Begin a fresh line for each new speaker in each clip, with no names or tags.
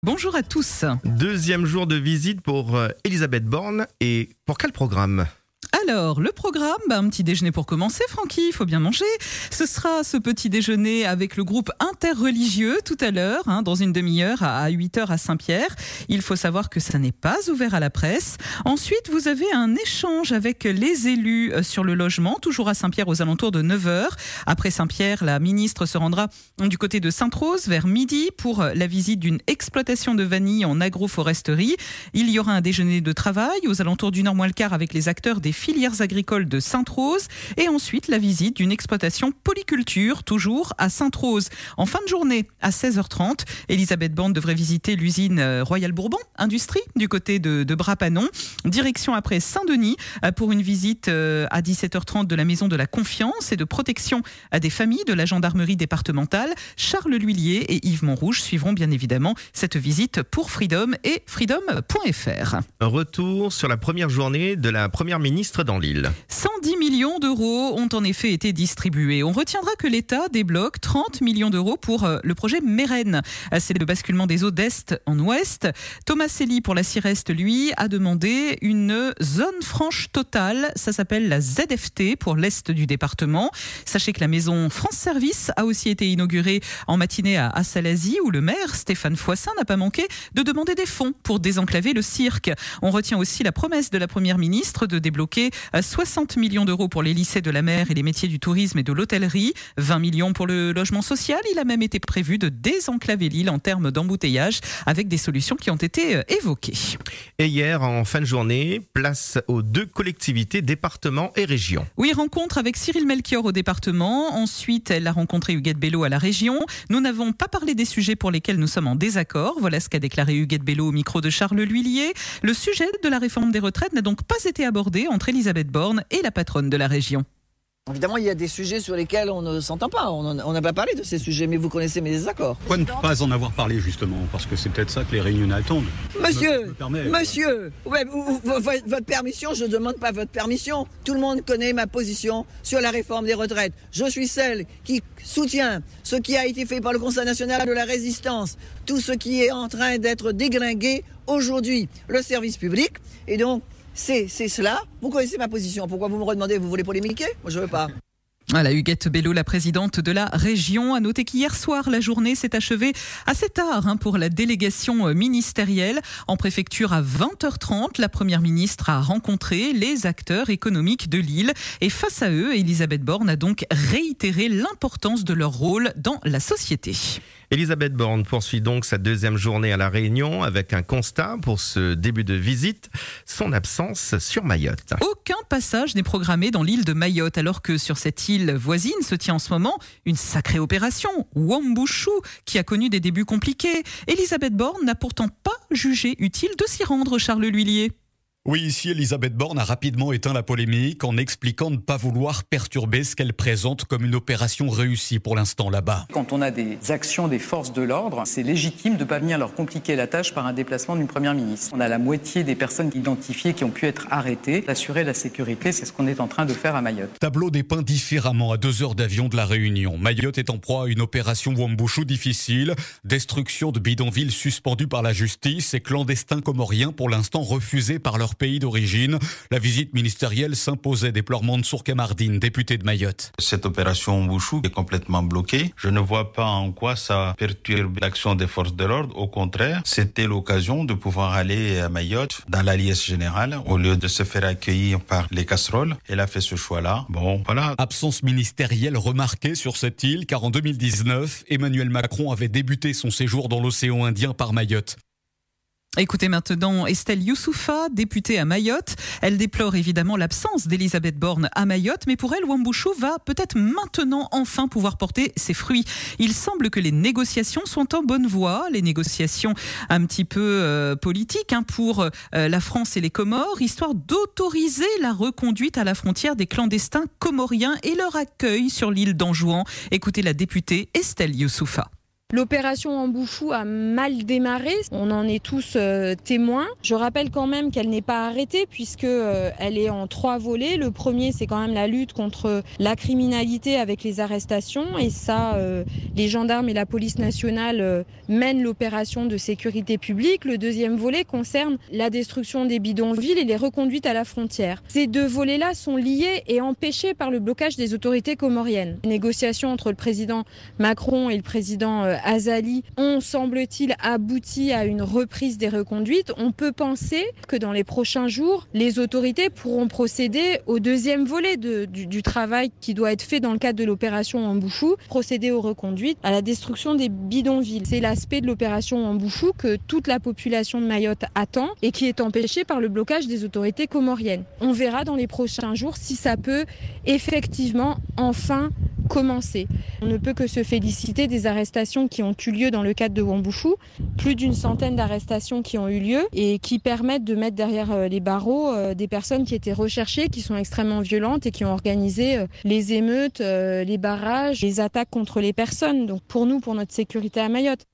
Bonjour à tous.
Deuxième jour de visite pour Elisabeth Borne. Et pour quel programme ?
Alors, le programme, un petit déjeuner pour commencer, Francky, il faut bien manger. Ce sera ce petit déjeuner avec le groupe interreligieux tout à l'heure, dans une demi-heure à 8h à Saint-Pierre. Il faut savoir que ça n'est pas ouvert à la presse. Ensuite, vous avez un échange avec les élus sur le logement, toujours à Saint-Pierre aux alentours de 9h. Après Saint-Pierre, la ministre se rendra du côté de Sainte-Rose vers midi pour la visite d'une exploitation de vanille en agroforesterie. Il y aura un déjeuner de travail aux alentours d'une heure moins le quart avec les acteurs des filières agricoles de Sainte-Rose et ensuite la visite d'une exploitation polyculture, toujours à Sainte-Rose. En fin de journée, à 16h30, Elisabeth Borne devrait visiter l'usine Royal Bourbon Industrie du côté de Bras-Panon. Direction après Saint-Denis pour une visite à 17h30 de la Maison de la Confiance et de protection à des familles de la gendarmerie départementale. Charles L'Huillier et Yves Montrouge suivront bien évidemment cette visite pour Freedom et freedom.fr.
Retour sur la première journée de la première ministre dans l'île.
110 millions d'euros ont en effet été distribués. On retiendra que l'État débloque 30 millions d'euros pour le projet Mérène. C'est le basculement des eaux d'Est en Ouest. Thomas Selly pour la CIREST, lui, a demandé une zone franche totale. Ça s'appelle la ZFT pour l'Est du département. Sachez que la maison France Service a aussi été inaugurée en matinée à Salazie où le maire Stéphane Foissin n'a pas manqué de demander des fonds pour désenclaver le cirque. On retient aussi la promesse de la première ministre de débloquer 60 millions d'euros pour les lycées de la mer et les métiers du tourisme et de l'hôtellerie, 20 millions pour le logement social. Il a même été prévu de désenclaver l'île en termes d'embouteillage avec des solutions qui ont été évoquées.
Et hier, en fin de journée, place aux deux collectivités, départements et régions.
Oui, rencontre avec Cyril Melchior au département. Ensuite, elle a rencontré Huguette Bello à la région. Nous n'avons pas parlé des sujets pour lesquels nous sommes en désaccord. Voilà ce qu'a déclaré Huguette Bello au micro de Charles L'Huillier. Le sujet de la réforme des retraites n'a donc pas été abordé entre Elisabeth Borne et la patronne de la région.
Évidemment, il y a des sujets sur lesquels on ne s'entend pas. On n'a pas parlé de ces sujets, mais vous connaissez mes désaccords.
Pourquoi ne pas en avoir parlé, justement ? Parce que c'est peut-être ça que les réunionnais attendent.
Monsieur, votre permission, je ne demande pas votre permission. Tout le monde connaît ma position sur la réforme des retraites. Je suis celle qui soutient ce qui a été fait par le Conseil national de la résistance, tout ce qui est en train d'être déglingué aujourd'hui, le service public, et donc c'est cela. Vous connaissez ma position. Pourquoi vous me redemandez ? Vous voulez polémiquer ? Moi, je veux pas.
Voilà, Huguette Bello, la présidente de la région, a noté qu'hier soir, la journée s'est achevée assez tard pour la délégation ministérielle. En préfecture, à 20h30, la première ministre a rencontré les acteurs économiques de l'île. Et face à eux, Elisabeth Borne a donc réitéré l'importance de leur rôle dans la société.
Elisabeth Borne poursuit donc sa deuxième journée à La Réunion avec un constat pour ce début de visite, son absence sur Mayotte.
Aucun passage n'est programmé dans l'île de Mayotte alors que sur cette île voisine se tient en ce moment une sacrée opération, Wambushu, qui a connu des débuts compliqués. Elisabeth Borne n'a pourtant pas jugé utile de s'y rendre, Charles L'Huillier.
Oui, ici, Elisabeth Borne a rapidement éteint la polémique en expliquant ne pas vouloir perturber ce qu'elle présente comme une opération réussie pour l'instant là-bas.
Quand on a des actions des forces de l'ordre, c'est légitime de ne pas venir leur compliquer la tâche par un déplacement d'une première ministre. On a la moitié des personnes identifiées qui ont pu être arrêtées. Assurer la sécurité, c'est ce qu'on est en train de faire à Mayotte.
Tableau dépeint différemment à 2 heures d'avion de la Réunion. Mayotte est en proie à une opération Wambushu difficile. Destruction de bidonvilles suspendus par la justice et clandestins comoriens pour l'instant refusés par leur pays d'origine. La visite ministérielle s'imposait, déplore Mansour Kamardine, député de Mayotte.
Cette opération Wambushu est complètement bloquée. Je ne vois pas en quoi ça perturbe l'action des forces de l'ordre. Au contraire, c'était l'occasion de pouvoir aller à Mayotte dans l'alliance générale au lieu de se faire accueillir par les casseroles. Elle a fait ce choix-là. Bon, voilà.
Absence ministérielle remarquée sur cette île car en 2019, Emmanuel Macron avait débuté son séjour dans l'océan Indien par Mayotte.
Écoutez maintenant Estelle Youssoufa, députée à Mayotte. Elle déplore évidemment l'absence d'Elisabeth Borne à Mayotte, mais pour elle, Wambushu va peut-être maintenant enfin pouvoir porter ses fruits. Il semble que les négociations sont en bonne voie, les négociations un petit peu politiques pour la France et les Comores, histoire d'autoriser la reconduite à la frontière des clandestins comoriens et leur accueil sur l'île d'Anjouan. Écoutez la députée Estelle Youssoufa.
L'opération Wambouchou a mal démarré, on en est tous témoins. Je rappelle quand même qu'elle n'est pas arrêtée puisque elle est en 3 volets. Le premier, c'est quand même la lutte contre la criminalité avec les arrestations et ça, les gendarmes et la police nationale mènent l'opération de sécurité publique. Le deuxième volet concerne la destruction des bidonvilles et les reconduites à la frontière. Ces 2 volets-là sont liés et empêchés par le blocage des autorités comoriennes. Les négociations entre le président Macron et le président Azali ont, semble-t-il, abouti à une reprise des reconduites. On peut penser que dans les prochains jours, les autorités pourront procéder au deuxième volet du travail qui doit être fait dans le cadre de l'opération Wambouchou, procéder aux reconduites, à la destruction des bidonvilles. C'est l'aspect de l'opération Wambouchou que toute la population de Mayotte attend et qui est empêché par le blocage des autorités comoriennes. On verra dans les prochains jours si ça peut effectivement enfin commencer. On ne peut que se féliciter des arrestations qui ont eu lieu dans le cadre de Wambouchou. Plus d'une centaine d'arrestations qui ont eu lieu et qui permettent de mettre derrière les barreaux des personnes qui étaient recherchées, qui sont extrêmement violentes et qui ont organisé les émeutes, les barrages, les attaques contre les personnes. Donc pour nous, pour notre sécurité à Mayotte.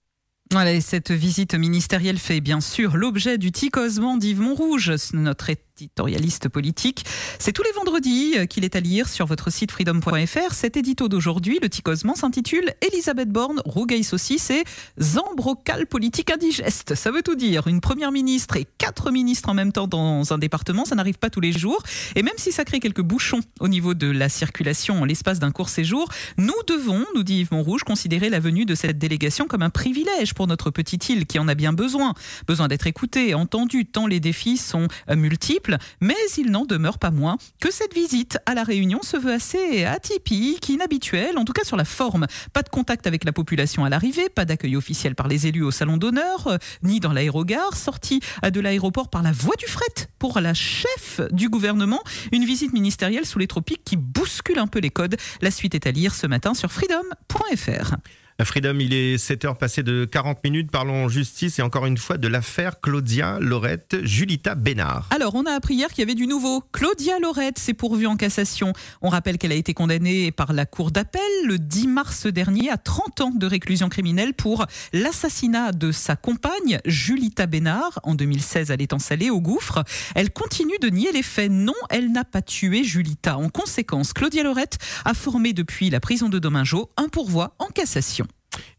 Voilà, et cette visite ministérielle fait bien sûr l'objet du ticosement d'Yves Montrouge, notre éditorialiste politique. C'est tous les vendredis qu'il est à lire sur votre site freedom.fr. Cet édito d'aujourd'hui, le ticosement, s'intitule « Elisabeth Borne, rougaille saucisse et zambrocal politique indigeste ». Ça veut tout dire. Une première ministre et 4 ministres en même temps dans un département, ça n'arrive pas tous les jours. Et même si ça crée quelques bouchons au niveau de la circulation en l'espace d'un court séjour, nous devons, nous dit Yves Montrouge, considérer la venue de cette délégation comme un privilège pour notre petite île qui en a bien besoin. Besoin d'être écoutée, entendue, tant les défis sont multiples. Mais il n'en demeure pas moins que cette visite à La Réunion se veut assez atypique, inhabituelle, en tout cas sur la forme. Pas de contact avec la population à l'arrivée, pas d'accueil officiel par les élus au salon d'honneur, ni dans l'aérogare, sortie de l'aéroport par la voie du fret pour la chef du gouvernement. Une visite ministérielle sous les tropiques qui bouscule un peu les codes. La suite est à lire ce matin sur freedom.fr.
Freedom, il est 7h passé de 40 minutes. Parlons justice et encore une fois de l'affaire Claudia Lorette, Julita Bénard.
Alors, on a appris hier qu'il y avait du nouveau. Claudia Lorette s'est pourvue en cassation. On rappelle qu'elle a été condamnée par la cour d'appel le 10 mars dernier à 30 ans de réclusion criminelle pour l'assassinat de sa compagne, Julita Bénard. En 2016, elle est ensalée au gouffre. Elle continue de nier les faits. Non, elle n'a pas tué Julita. En conséquence, Claudia Lorette a formé depuis la prison de Domingo un pourvoi en cassation.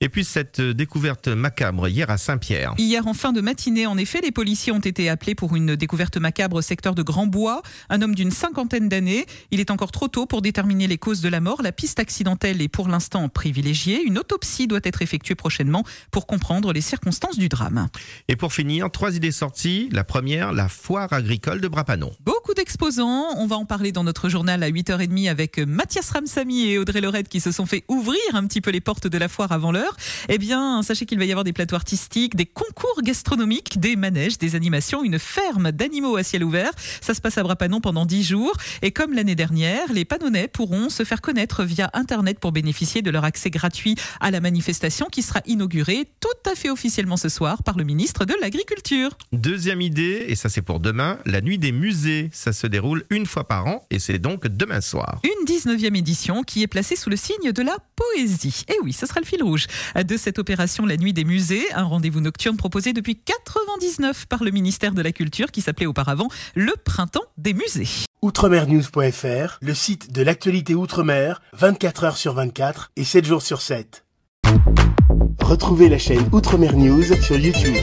Et puis cette découverte macabre hier à Saint-Pierre.
Hier en fin de matinée, en effet, les policiers ont été appelés pour une découverte macabre au secteur de Grand-Bois. Un homme d'une 50aine d'années. Il est encore trop tôt pour déterminer les causes de la mort. La piste accidentelle est pour l'instant privilégiée. Une autopsie doit être effectuée prochainement pour comprendre les circonstances du drame.
Et pour finir, 3 idées sorties. La première, la foire agricole de Brapanon.
Beaucoup d'exposants. On va en parler dans notre journal à 8h30 avec Mathias Ramsamy et Audrey Lorette qui se sont fait ouvrir un petit peu les portes de la foire avant l'heure. Eh bien, sachez qu'il va y avoir des plateaux artistiques, des concours gastronomiques, des manèges, des animations, une ferme d'animaux à ciel ouvert. Ça se passe à Brapanon pendant 10 jours. Et comme l'année dernière, les Panonnais pourront se faire connaître via Internet pour bénéficier de leur accès gratuit à la manifestation qui sera inaugurée tout à fait officiellement ce soir par le ministre de l'Agriculture.
Deuxième idée, et ça c'est pour demain, la nuit des musées. Ça se déroule une fois par an et c'est donc demain soir.
Une 19e édition qui est placée sous le signe de la poésie. Et oui, ce sera le fil rouge de cette opération La Nuit des Musées, un rendez-vous nocturne proposé depuis 1999 par le ministère de la Culture qui s'appelait auparavant le Printemps des Musées.
Outremernews.fr, le site de l'actualité Outre-mer, 24 heures sur 24 et 7 jours sur 7. Retrouvez la chaîne Outremer News sur YouTube.